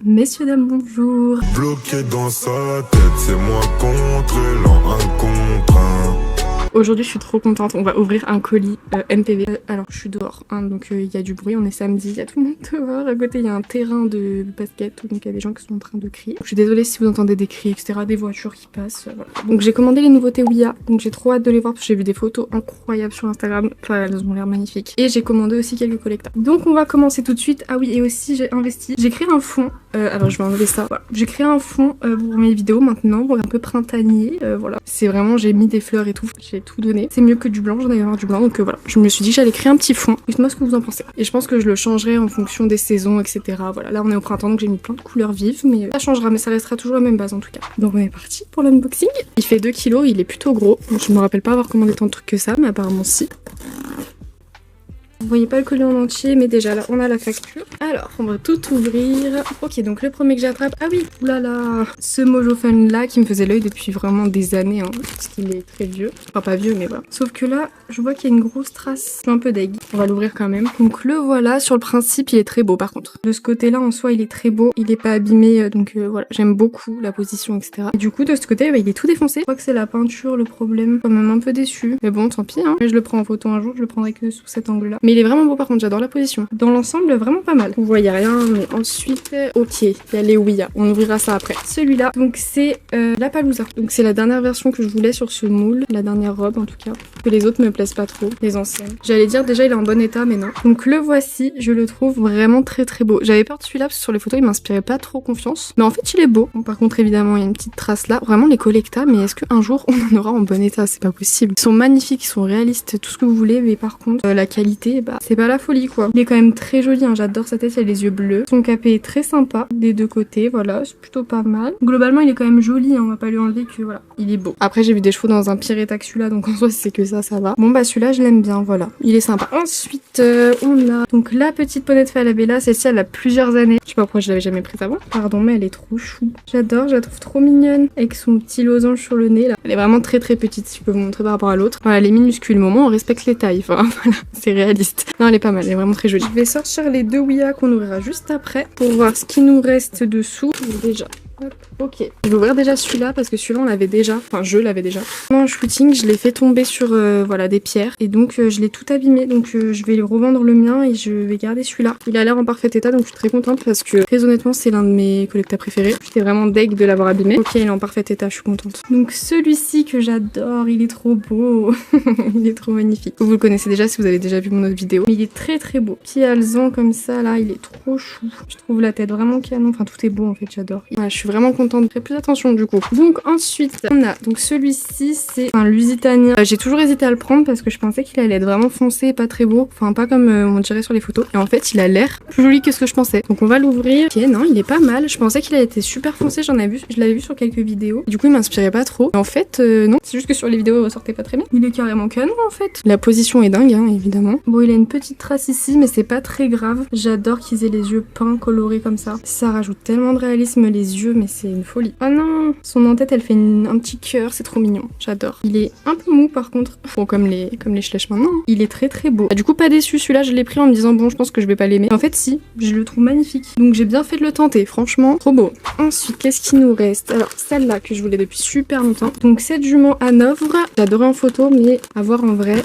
Messieurs, dames, bonjour. Bloqué dans sa tête, c'est moi contre l'an, un contre un. Aujourd'hui, je suis trop contente. On va ouvrir un colis MPV. Alors, je suis dehors, hein, donc il y a du bruit. On est samedi, il y a tout le monde dehors. À côté, il y a un terrain de basket, donc il y a des gens qui sont en train de crier. Je suis désolée si vous entendez des cris, etc., des voitures qui passent. Voilà. Donc, j'ai commandé les nouveautés Ouya. Donc, j'ai trop hâte de les voir parce que j'ai vu des photos incroyables sur Instagram. Enfin, elles ont l'air magnifiques. Et j'ai commandé aussi quelques collecteurs. Donc, on va commencer tout de suite. Ah oui, et aussi, j'ai investi. J'ai créé un fond. Alors, je vais enlever ça. Voilà. J'ai créé un fond pour mes vidéos maintenant, un peu printanier. Voilà. C'est vraiment, j'ai mis des fleurs et tout. J'ai tout donné. C'est mieux que du blanc, j'en avais marre du blanc, donc voilà. Je me suis dit que j'allais créer un petit fond. Dites-moi ce que vous en pensez. Et je pense que je le changerai en fonction des saisons, etc. Voilà, là on est au printemps, donc j'ai mis plein de couleurs vives, mais ça changera, mais ça restera toujours la même base en tout cas. Donc on est parti pour l'unboxing. Il fait 2 kilos, il est plutôt gros. Je me rappelle pas avoir commandé tant de trucs que ça, mais apparemment si. Vous voyez pas le colis en entier, mais déjà là on a la facture. Alors on va tout ouvrir. Ok, donc le premier que j'attrape, ah oui, oulala, ce Mojo Fun là qui me faisait l'œil depuis vraiment des années, hein, parce qu'il est très vieux. Enfin pas vieux, mais voilà. Sauf que là, je vois qu'il y a une grosse trace. Je suis un peu deg. On va l'ouvrir quand même. Donc le voilà, sur le principe il est très beau par contre. De ce côté là en soi il est très beau, il est pas abîmé, donc voilà, j'aime beaucoup la position, etc. Et du coup de ce côté il est tout défoncé. Je crois que c'est la peinture le problème. Quand même un peu déçu. Mais bon, tant pis, hein. Je le prends en photo un jour, je le prendrai que sous cet angle là. Mais il est vraiment beau par contre, j'adore la position. Dans l'ensemble, vraiment pas mal. Vous voyez rien, mais ensuite, ok, il y a les Ouya. On ouvrira ça après. Celui-là, donc c'est la Palooza. Donc c'est la dernière version que je voulais sur ce moule, la dernière robe en tout cas. Que les autres me plaisent pas trop, les anciennes. J'allais dire déjà il est en bon état, mais non. Donc le voici, je le trouve vraiment très très beau. J'avais peur de celui-là parce que sur les photos il m'inspirait pas trop confiance. Mais en fait il est beau. Bon, par contre évidemment il y a une petite trace là. Vraiment les collectas, mais est-ce qu'un jour on en aura en bon état? C'est pas possible. Ils sont magnifiques, ils sont réalistes, tout ce que vous voulez, mais par contre la qualité, bah c'est pas la folie quoi. Il est quand même très joli, hein. J'adore sa tête, il a les yeux bleus. Son capé est très sympa des deux côtés, voilà, c'est plutôt pas mal. Globalement il est quand même joli, hein. On va pas lui enlever que voilà, il est beau. Après j'ai vu des chevaux dans un pire état que celui-là, donc en soi c'est que ça va. Bon bah celui-là je l'aime bien, voilà, il est sympa. Ensuite on a donc la petite poney de Falabella, celle-ci elle a plusieurs années. Je sais pas pourquoi je l'avais jamais prise avant. Pardon, mais elle est trop chou. J'adore, je la trouve trop mignonne avec son petit losange sur le nez là. Elle est vraiment très très petite, si je peux vous montrer par rapport à l'autre. Voilà, elle est minuscule, mais au moins on respecte les tailles, enfin voilà, c'est réaliste. Non, elle est pas mal, elle est vraiment très jolie. Je vais sortir les deux Ouya qu'on ouvrira juste après pour voir ce qui nous reste dessous. Déjà. Hop, ok. Je vais ouvrir déjà celui-là parce que celui-là on l'avait déjà. Enfin je l'avais déjà. En shooting je l'ai fait tomber sur voilà des pierres et donc je l'ai tout abîmé, donc je vais revendre le mien et je vais garder celui-là. Il a l'air en parfait état donc je suis très contente parce que très honnêtement c'est l'un de mes collectas préférés. J'étais vraiment deg de l'avoir abîmé. Ok, il est en parfait état, je suis contente. Donc celui-ci que j'adore, il est trop beau. Il est trop magnifique. Vous le connaissez déjà si vous avez déjà vu mon autre vidéo. Mais il est très très beau. Petit alezan comme ça là, il est trop chou. Je trouve la tête vraiment canon. Enfin tout est beau en fait, j'adore. Voilà, je suis vraiment contente. Je ferai plus attention du coup. Donc ensuite on a donc celui-ci, c'est un lusitanien. J'ai toujours hésité à le prendre parce que je pensais qu'il allait être vraiment foncé et pas très beau. Enfin pas comme on dirait sur les photos. Et en fait il a l'air plus joli que ce que je pensais. Donc on va l'ouvrir. Ok, non il est pas mal. Je pensais qu'il allait être super foncé. Je l'avais vu sur quelques vidéos. Du coup il m'inspirait pas trop. Et en fait non. C'est juste que sur les vidéos il ressortait pas très bien. Il est carrément canon en fait. La position est dingue hein, évidemment. Bon il a une petite trace ici mais c'est pas très grave. J'adore qu'ils aient les yeux peints colorés comme ça. Ça rajoute tellement de réalisme les yeux, mais c'est une folie. Oh non, son en-tête elle fait un petit cœur, c'est trop mignon, j'adore. Il est un peu mou par contre, bon comme les Schlech maintenant. Il est très très beau. Du coup pas déçu, celui-là je l'ai pris en me disant bon je pense que je vais pas l'aimer. En fait si, je le trouve magnifique. Donc j'ai bien fait de le tenter, franchement trop beau. Ensuite qu'est-ce qui nous reste? Alors celle-là que je voulais depuis super longtemps. Donc cette jument Hanovre, j'adorais en photo mais à voir en vrai.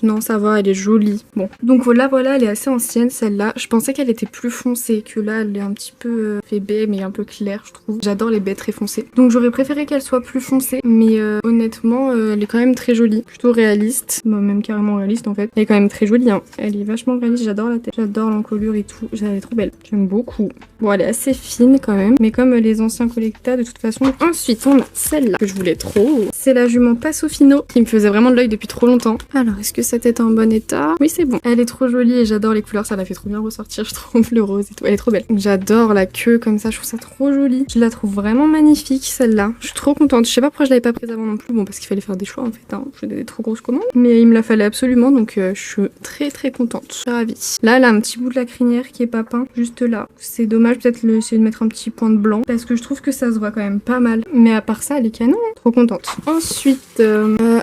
Non ça va, elle est jolie. Bon, donc voilà, elle est assez ancienne celle-là. Je pensais qu'elle était plus foncée, que là elle est un petit peu fait baie mais un peu claire je trouve. J'adore les baies très foncées. Donc j'aurais préféré qu'elle soit plus foncée, mais honnêtement elle est quand même très jolie. Plutôt réaliste, bah, même carrément réaliste en fait. Elle est quand même très jolie hein. Elle est vachement réaliste, j'adore la tête, j'adore l'encolure et tout. Elle est trop belle, j'aime beaucoup. Bon elle est assez fine quand même, mais comme les anciens collectas de toute façon. Ensuite on a celle-là que je voulais trop. C'est la jument Passofino qui me faisait vraiment de l'œil depuis trop longtemps. Alors est-ce que sa tête est en bon état? Oui c'est bon. Elle est trop jolie et j'adore les couleurs, ça la fait trop bien ressortir je trouve, le rose et tout. Elle est trop belle. J'adore la queue comme ça, je trouve ça trop joli. Je la trouve vraiment magnifique celle-là. Je suis trop contente. Je sais pas pourquoi je l'avais pas prise avant non plus. Bon parce qu'il fallait faire des choix en fait. Hein. J'ai des trop grosses commandes. Mais il me la fallait absolument donc je suis très très contente. Je suis ravie. Là elle a un petit bout de la crinière qui est pas peint. Juste là. C'est dommage peut-être essayer de mettre un petit point de blanc. Parce que je trouve que ça se voit quand même pas mal. Mais à part ça elle est canon. Hein. Trop contente. Ensuite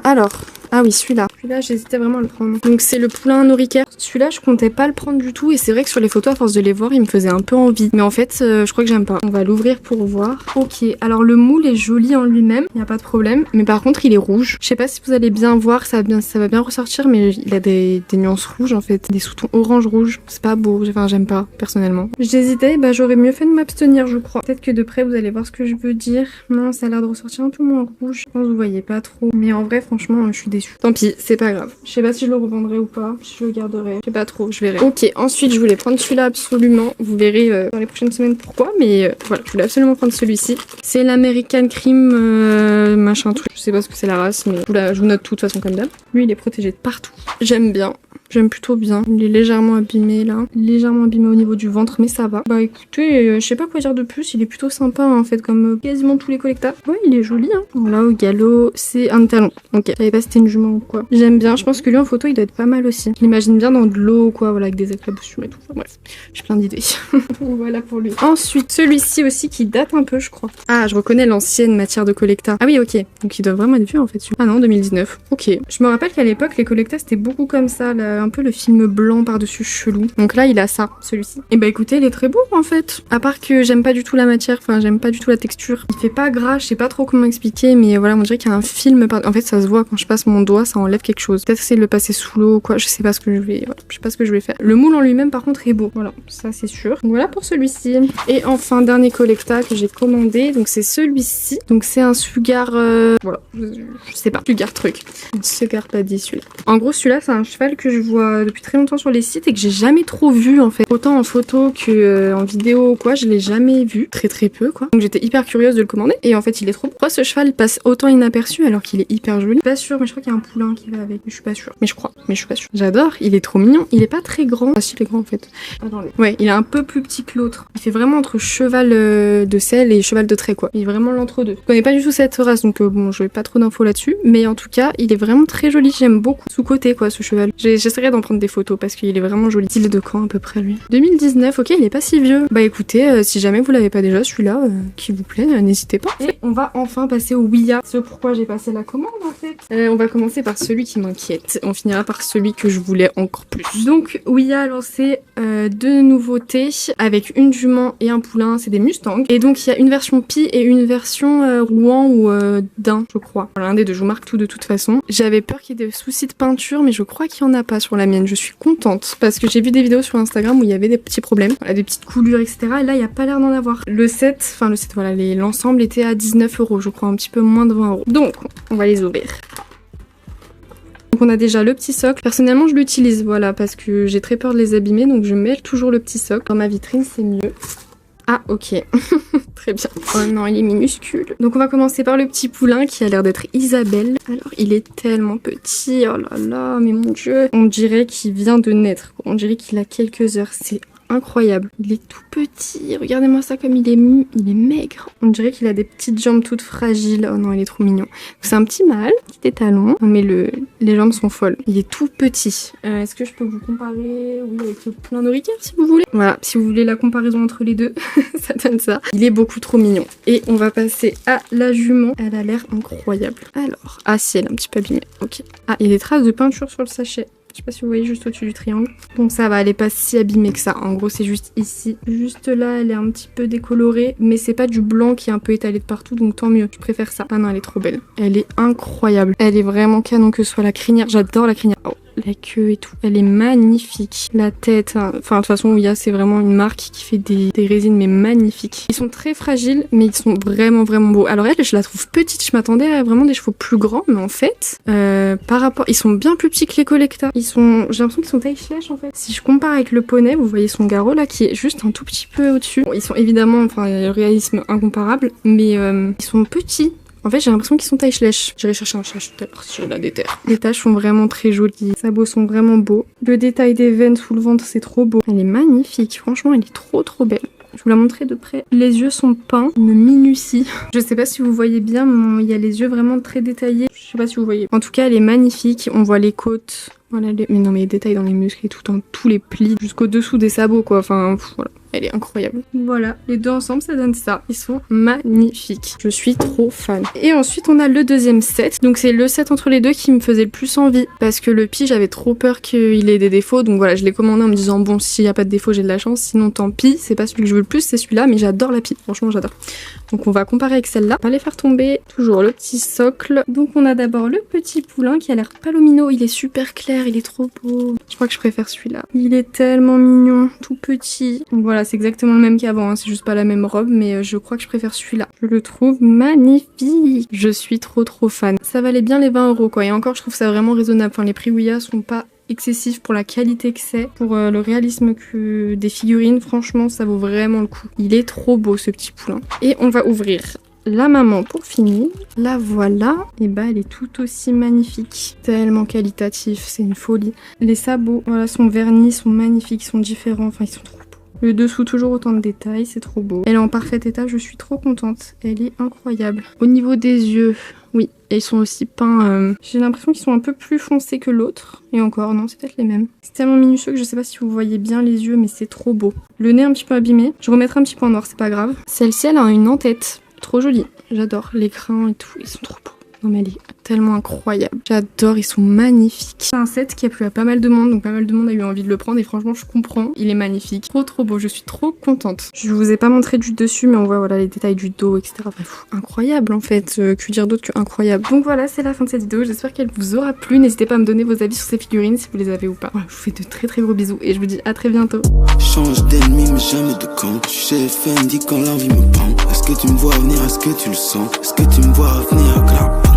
alors Ah oui, celui-là. Celui-là, j'hésitais vraiment à le prendre. Donc c'est le poulain Noriker. Celui-là, je comptais pas le prendre du tout. Et c'est vrai que sur les photos, à force de les voir, il me faisait un peu envie. Mais en fait, je crois que j'aime pas. On va l'ouvrir pour voir. Ok, alors le moule est joli en lui-même. Il n'y a pas de problème. Mais par contre, il est rouge. Je sais pas si vous allez bien voir, ça va bien ressortir. Mais il a des nuances rouges en fait. Des sous-tons orange-rouge. C'est pas beau. Enfin, j'aime pas, personnellement. J'hésitais. Bah, j'aurais mieux fait de m'abstenir, je crois. Peut-être que de près, vous allez voir ce que je veux dire. Non, ça a l'air de ressortir un peu moins rouge. Je pense que vous voyez pas trop. Mais en vrai, franchement, je suis déçue. Tant pis, c'est pas grave. Je sais pas si je le revendrai ou pas. Si je le garderai. Je sais pas trop, je verrai. Ok, ensuite, je voulais prendre celui-là absolument. Vous verrez dans les prochaines semaines pourquoi. Mais voilà, je voulais absolument prendre celui-ci. C'est l'American Cream machin truc. Je sais pas ce que c'est la race, mais je vous note tout de toute façon comme d'hab. Lui, il est protégé de partout. J'aime bien. J'aime plutôt bien. Il est légèrement abîmé là. Légèrement abîmé au niveau du ventre, mais ça va. Bah écoutez, je sais pas quoi dire de plus. Il est plutôt sympa en fait, comme quasiment tous les collectas. Ouais, il est joli hein. Voilà, au galop, c'est un talon. Ok, je savais pas si c'était une jument ou quoi. J'aime bien. Je pense que lui en photo, il doit être pas mal aussi. Je l'imagine bien dans de l'eau ou quoi, voilà, avec des éclaboussures et tout. Enfin, bref, j'ai plein d'idées. Voilà pour lui. Ensuite, celui-ci aussi qui date un peu, je crois. Ah, je reconnais l'ancienne matière de collecta. Ah oui, ok. Donc il doit vraiment être vieux en fait. Ah non, 2019. Ok. Je me rappelle qu'à l'époque, les collectas c'était beaucoup comme ça, là, un peu le film blanc par-dessus chelou. Donc là, il a ça, celui-ci. Et bah écoutez, il est très beau en fait. À part que j'aime pas du tout la matière, enfin j'aime pas du tout la texture. Il fait pas gras, je sais pas trop comment expliquer, mais voilà, on dirait qu'il y a un film par... En fait, ça se voit quand je passe mon doigt, ça enlève quelque chose. Peut-être essayer de le passer sous l'eau ou quoi, je sais pas ce que je vais... Voilà, je sais pas ce que je vais faire. Le moule en lui-même par contre est beau. Voilà, ça c'est sûr. Donc, voilà pour celui-ci. Et enfin, dernier collecta que j'ai commandé, donc c'est celui-ci. Donc c'est un Sugar... Voilà, je sais pas. Sugar truc. Un Sugar Paddy celui-là. En gros, celui-là, c'est un cheval que je vois depuis très longtemps sur les sites et que j'ai jamais trop vu en fait. Autant en photo que en vidéo ou quoi, je l'ai jamais vu. Très peu quoi. Donc j'étais hyper curieuse de le commander et en fait il est trop beau. Pourquoi ce cheval passe autant inaperçu alors qu'il est hyper joli? Pas sûr, mais je crois qu'il y a un poulain qui va avec. Je suis pas sûre. Mais je crois. Mais je suis pas sûre. J'adore. Il est trop mignon. Il est pas très grand. Ah si, il est grand en fait. Attendez. Ouais, il est un peu plus petit que l'autre. Il fait vraiment entre cheval de selle et cheval de trait quoi. Il est vraiment l'entre-deux. Je connais pas du tout cette race donc bon, je n'ai pas trop d'infos là-dessus. Mais en tout cas, il est vraiment très joli. J'aime beaucoup. Sous-côté quoi ce cheval. J'essaierai d'en prendre des photos parce qu'il est vraiment joli. Style de quand à peu près lui? 2019, ok, il est pas si vieux. Bah écoutez, si jamais vous l'avez pas déjà celui-là, qui vous plaît, n'hésitez pas. Et on va enfin passer au Ouya. Ce pourquoi j'ai passé la commande en fait. On va commencer par celui qui m'inquiète. On finira par celui que je voulais encore plus. Donc Ouya a lancé deux nouveautés avec une jument et un poulain, c'est des Mustangs. Et donc il y a une version Pie et une version Rouen ou Dain, je crois. Voilà, un des deux, je vous marque tout de toute façon. J'avais peur qu'il y ait des soucis de peinture, mais je crois qu'il y en a pas sur la mienne. Je suis contente parce que j'ai vu des vidéos sur Instagram où il y avait des petits problèmes, voilà, des petites coulures, etc. Et là, il n'y a pas l'air d'en avoir. Le set, voilà, l'ensemble était à 19 €, je crois, un petit peu moins de 20 €. Donc, on va les ouvrir. Donc on a déjà le petit socle. Personnellement, je l'utilise, voilà, parce que j'ai très peur de les abîmer, donc je mets toujours le petit socle. Dans ma vitrine, c'est mieux. Ah ok, très bien. Oh non, il est minuscule. Donc on va commencer par le petit poulain qui a l'air d'être Isabelle. Alors il est tellement petit, oh là là, mais mon dieu. On dirait qu'il vient de naître, quoi. On dirait qu'il a quelques heures, c'est incroyable. Il est tout petit, regardez-moi ça comme il est maigre. On dirait qu'il a des petites jambes toutes fragiles. Oh non, il est trop mignon. C'est un petit mâle, petit étalon, mais les jambes sont folles. Il est tout petit. Est-ce que je peux vous comparer, oui, avec le poulain Noriker si vous voulez? Voilà, si vous voulez la comparaison entre les deux, ça donne ça. Il est beaucoup trop mignon. Et on va passer à la jument. Elle a l'air incroyable. Alors, ah si, elle est un petit peu abîmée. Ok. Ah, il y a des traces de peinture sur le sachet. Je sais pas si vous voyez juste au-dessus du triangle. Donc ça va, elle est pas si abîmée que ça. En gros, c'est juste ici. Juste là, elle est un petit peu décolorée. Mais c'est pas du blanc qui est un peu étalé de partout. Donc tant mieux. Je préfère ça. Ah non, elle est trop belle. Elle est incroyable. Elle est vraiment canon que ce soit la crinière. J'adore la crinière. Oh, la queue et tout. Elle est magnifique. La tête. Hein. Enfin, de toute façon, Ouya, c'est vraiment une marque qui fait des résines, mais magnifiques. Ils sont très fragiles, mais ils sont vraiment beaux. Alors elle, je la trouve petite. Je m'attendais à vraiment des chevaux plus grands. Mais en fait, par rapport... Ils sont bien plus petits que les collectas. J'ai l'impression qu'ils sont taille flèche en fait. Si je compare avec le poney, vous voyez son garrot là qui est juste un tout petit peu au-dessus. Bon, ils sont évidemment, enfin, le réalisme incomparable, mais ils sont petits. En fait, j'ai l'impression qu'ils sont taille flèche. J'irai chercher un cherche tout à l'heure si on a des terres. Les taches sont vraiment très jolies. Les sabots sont vraiment beaux. Le détail des veines sous le ventre, c'est trop beau. Elle est magnifique. Franchement, elle est trop belle. Je vous la montrer de près. Les yeux sont peints, une minutie. Je sais pas si vous voyez bien, mais il y a les yeux vraiment très détaillés. Je sais pas si vous voyez. En tout cas, elle est magnifique. On voit les côtes. Voilà, mais non mais les détails dans les muscles et tout, dans tous les plis, jusqu'au dessous des sabots quoi, enfin voilà. Elle est incroyable. Voilà, les deux ensemble, ça donne ça. Ils sont magnifiques. Je suis trop fan. Et ensuite, on a le deuxième set. Donc, c'est le set entre les deux qui me faisait le plus envie. Parce que le pis, j'avais trop peur qu'il ait des défauts. Donc voilà, je l'ai commandé en me disant, bon, s'il n'y a pas de défaut, j'ai de la chance. Sinon, tant pis. C'est pas celui que je veux le plus, c'est celui-là. Mais j'adore la pie. Franchement, j'adore. Donc, on va comparer avec celle-là. On va les faire tomber. Toujours le petit socle. Donc, on a d'abord le petit poulain qui a l'air palomino. Il est super clair. Il est trop beau. Je crois que je préfère celui-là. Il est tellement mignon. Tout petit. Donc, voilà. C'est exactement le même qu'avant, hein. C'est juste pas la même robe, mais je crois que je préfère celui-là. Je le trouve magnifique. Je suis trop fan. Ça valait bien les 20 € quoi. Et encore, je trouve ça vraiment raisonnable. Enfin, les prix Ouya sont pas excessifs pour la qualité que c'est, pour le réalisme des figurines. Franchement, ça vaut vraiment le coup. Il est trop beau ce petit poulain. Et on va ouvrir la maman pour finir. La voilà. Et bah elle est tout aussi magnifique. Tellement qualitatif, c'est une folie. Les sabots, voilà, sont vernis, sont magnifiques, sont différents. Enfin, ils sont trop beaux. Le dessous, toujours autant de détails, c'est trop beau. Elle est en parfait état, je suis trop contente. Elle est incroyable. Au niveau des yeux, oui, et ils sont aussi peints. J'ai l'impression qu'ils sont un peu plus foncés que l'autre. Et encore, non, c'est peut-être les mêmes. C'est tellement minutieux que je sais pas si vous voyez bien les yeux, mais c'est trop beau. Le nez un petit peu abîmé. Je remettrai un petit peu en noir, c'est pas grave. Celle-ci, elle a une en-tête. Trop jolie. J'adore les crins et tout. Ils sont trop beaux. Non mais elle est tellement incroyable. J'adore, ils sont magnifiques. C'est un set qui a plu à pas mal de monde, donc pas mal de monde a eu envie de le prendre et franchement je comprends. Il est magnifique. Trop beau, je suis trop contente. Je vous ai pas montré du dessus mais on voit voilà les détails du dos, etc. Bref, incroyable en fait. Que dire d'autre que incroyable. Donc voilà, c'est la fin de cette vidéo. J'espère qu'elle vous aura plu. N'hésitez pas à me donner vos avis sur ces figurines si vous les avez ou pas. Voilà, je vous fais de très gros bisous et je vous dis à très bientôt. Change d'ennemi mais jamais de camp. Je suis chez Fendi quand l'envie me prend. Est-ce que tu me vois venir, est-ce que tu le sens? Est-ce que tu me vois venir, clap?